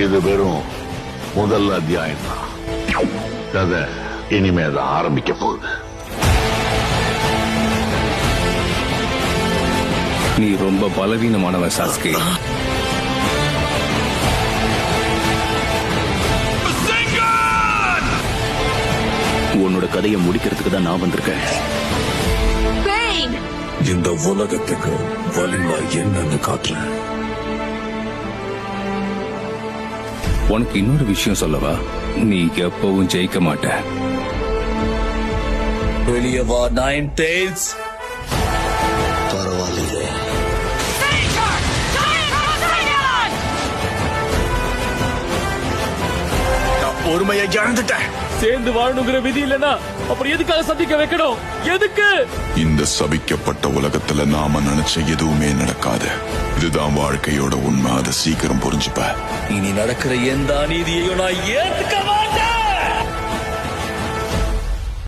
இது வெறும் முதல் அத்தியாயம் தான். கதை இனிமேதான் ஆரம்பிக்க போகுது. நீ ரொம்ப பலவீனமானவன் சாஸ்கே. உன்னோட கதையை முடிக்கிறதுக்கு தான் நான் வந்திருக்கேன். இந்த உலகத்துக்கு வலிமை என்னன்னு காட்டுறேன். உனக்கு இன்னொரு விஷயம் சொல்லவா? நீ எப்பவும் ஜெயிக்க மாட்ட. வெளியே வா நைன் டெய்ல்ஸ். பரவாயில்லையே, பொறுமையை இழந்துட்டேன். சேர்ந்து வாழணுங்கிற விதி இல்லனா அப்புறம் எதுக்காக சந்திக்க வைக்கணும்? எதுக்கு? இந்த சபிக்கப்பட்ட உலகத்துல நாம நினைச்ச எதுவுமே நடக்காது. இதுதான் வாழ்க்கையோட உண்மை. அதை சீக்கிரம் புரிஞ்சுப்ப. இனி நடக்கிற எந்த அநீதியையும் நான் ஏத்துக்க